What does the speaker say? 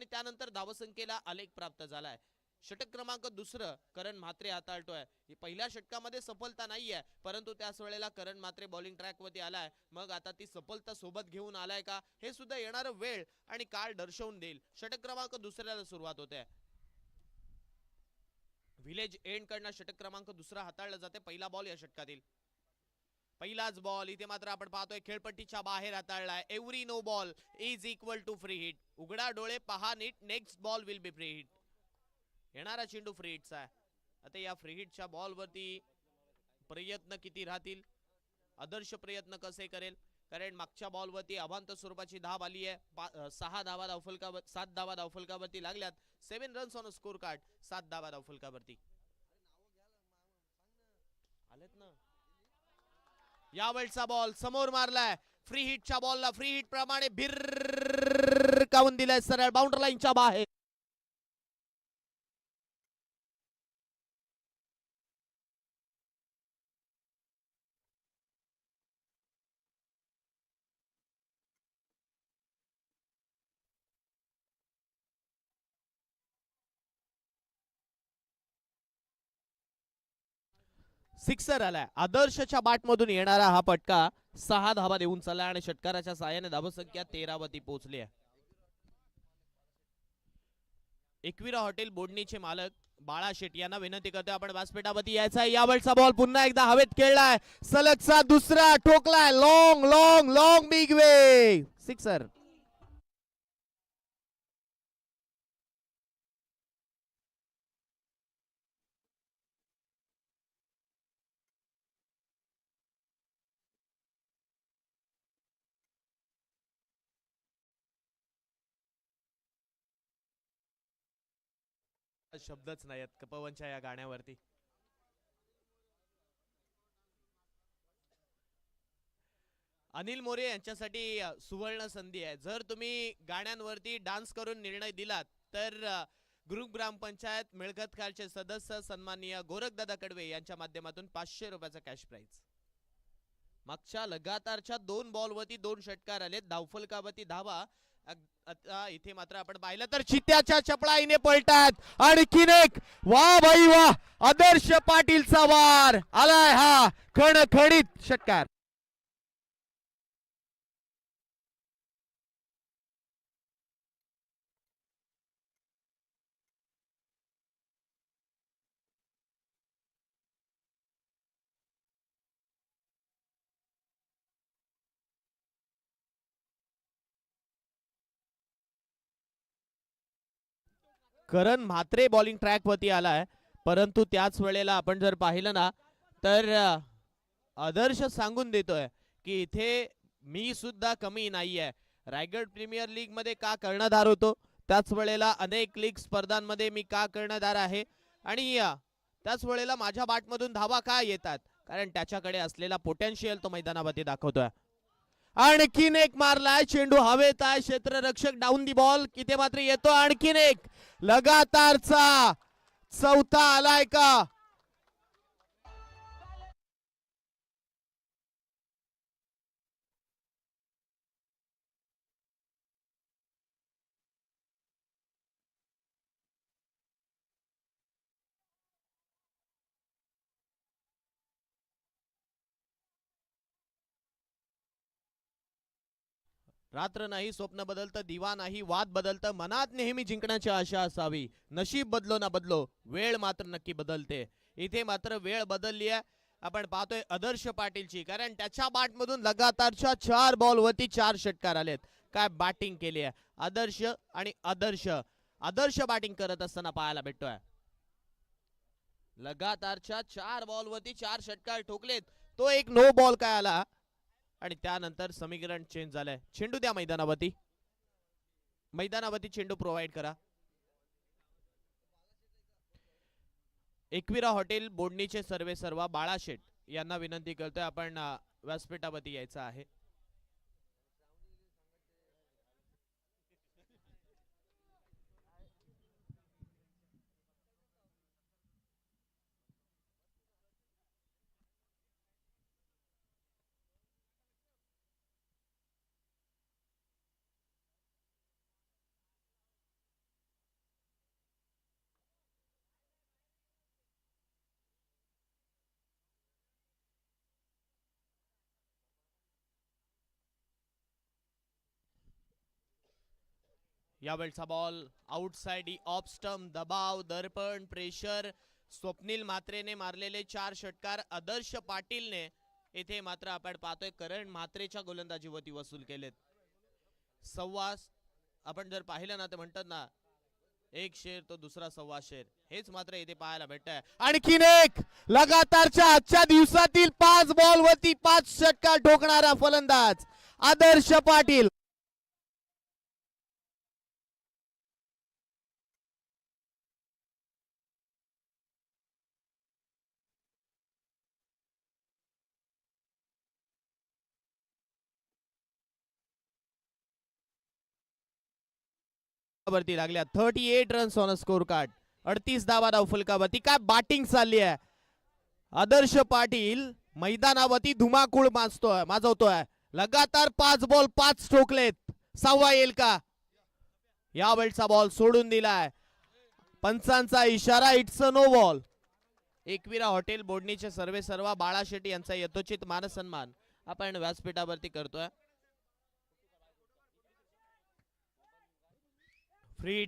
आणि त्यानंतर धावसंख्येला आलेख प्राप्त झालाय. षटक क्रमांक दुसरं करण म्हात्रे हाताळतोय. ही पहिल्या षटकामध्ये सफलता नाहीये, परंतु त्याच वेळेला करण म्हात्रे बॉलिंग ट्रॅक वरती आलाय. मग आता ती सफलता सोबत घेऊन आलाय का, हे सुद्धा येणारं वेळ आणि काळ दर्शवून देईल. षटक क्रमांक दुसऱ्याला सुरुवात होते. व्हिलेज एंड कडनं षटक क्रमांक दुसरा हाताळला जाते. पहिला बॉल या षटकातील पहिलाच बॉल इथे मात्र आपण पाहतोय खेळपट्टीच्या बाहेर हाताळलाय. Every no ball is equal to free hit. उघडा डोळे पहा नीट, next ball will be free hit. येणारा चेंडू फ्री हिटचा आहे. आता या फ्री हिटच्या बॉल वरती प्रयत्न किती राहतील, आदर्श प्रयत्न कसे करेल, कारण मागच्या बॉल वरती अभांत स्वरूपाची धाव आली आहे. 7 धावा धावफलकावरती लागल्यात. 7 रन्स ऑन स्कोर कार्ड. 7 धावा धावफलकावरती आलेत ना. यावेळचा बॉल समोर मारलाय. फ्री हिटच्या बॉलला फ्री हिट प्रमाणे भिरकावून दिलाय सरळ बाउंड्री लाईनच्या बाहेर. सिक्सर आलाय. आदर्शच्या मधून येणारा हा पटका 6 धावा देऊन चालला आणि षटकाराच्या साहाय्याने धावसंख्या 13 वरती पोहोचली आहे. एकविरा हॉटेल बोडणीचे मालक बाळा शेट यांना विनंती करतोय आपण व्यासपीठावरती यायचा. यावेळचा बॉल पुन्हा एकदा हवेत खेळलाय. सलगचा दुसरा ठोकलाय. Long long long big way sixer. शब्दच नाहीत कपवनच्या या गाण्यावरती. अनिल मोरे यांच्यासाठी सुवर्ण संधी आहे. जर तुम्ही गाण्यांवरती डान्स करून निर्णय दिलात तर ग्रुप ग्रामपंचायत मिळकत खालचे सदस्य सन्माननीय गोरखदादा कडवे यांच्या माध्यमातून 500 रुपयाचा कॅश प्राइज. मागच्या लगातारच्या 2 बॉलवरती 2 षटकार आले. धावफलकावरती धावा. आता इथे मात्र आपण पाहिलं तर चित्त्याच्या चपळाईने पलटात आणखीन एक. वा भाई वा, आदर्श पाटीलचा वार आलाय हा खणखणीत षटकार. करण म्हात्रे बॉलिंग ट्रॅक वरती आलाय, परंतु त्याच वेळेला आपण जर पाहिलं ना तर आदर्श सांगून देतोय की इथे मी सुद्धा कमी नाहीये. रायगड प्रीमियर लीग मध्ये का कर्णधार होतो, त्याच वेळेला अनेक लीग स्पर्धांमध्ये मी का कर्णधार आहे, आणि त्याच वेळेला माझ्या बॅटमधून धावा का येतात, कारण त्याच्याकडे असलेला पोटेन्शियल तो मैदानावरती दाखवतोय. आणखीन एक मारलाय चेंडू हवेत आहे. क्षेत्ररक्षक डाऊन दी बॉल. किती मात्र येतो आणखीन एक. लगातारचा चौथा आलाय का. रात्र नाही स्वप्न बदलतं, दिवा नाही वाद बदलतं, मनात नेहमी जिंकण्याची आशा असावी. नशीब बदलो ना बदलो, वेळ मात्र नक्की बदलते. इथे मात्र वेळ बदलली आहे. आपण पाहतोय आदर्श पाटीलची, कारण त्याच्या बॅटमधून लगातारच्या 4 बॉलवरती 4 षटकार आलेत. काय बॅटिंग केली आहे आदर्श. आणि आदर्श बॅटिंग करत असताना पाहायला भेटतोय. लगातारच्या 4 बॉलवरती 4 षटकार ठोकलेत. तो एक नो बॉल काय आला आणि त्यानंतर समीकरण चेंज झालंय. चेंडू द्या मैदानावरती चेंडू प्रोव्हाइड करा. एकविरा हॉटेल बोडणीचे सर्वेसर्वा बाळा शेट यांना विनंती करतोय आपण व्यासपीठावरती यायचं आहे. यावेळचा बॉल आउटसाइड ऑफ स्टंप, दबाव, दर्पण, प्रेशर. स्वप्नील म्हात्रेने मारलेले 4 षटकार, आदर्श पाटीलने इथे मात्र आपण पाहतोय करण म्हात्रेच्या गोलंदाजीवरती वसूल केलेत. सव्वा आपण जर पाहिलं ना तर म्हणतात ना, एक शेर तो दुसरा सव्वा शेर, हेच मात्र इथे पाहायला भेटतंय. आणखीन एक लगातारच्या आजच्या दिवसातील 5 बॉल वरती 5 षटकार ठोकणारा फलंदाज आदर्श पाटील. वरती लागल्या 38 रन्स ऑन स्कोर कार्ड, 38 धावा धावफलकावरती. काय बॅटिंग चालली आहे. आदर्श पाटील मैदानावरती धुमाकूळ माजवतोय. लगातार 5 बॉल 5 ठोकलेत. 6वा येईल का? यावेळचा बॉल सोडून दिलाय. पंचांचा इशारा, it's a no ball. Ekvira hotel बोर्डनीचे सर्वा बाळा शेट्टी यांचा यथोचित मान सन्मान आपण व्यासपीठावरती करतोय. फ्री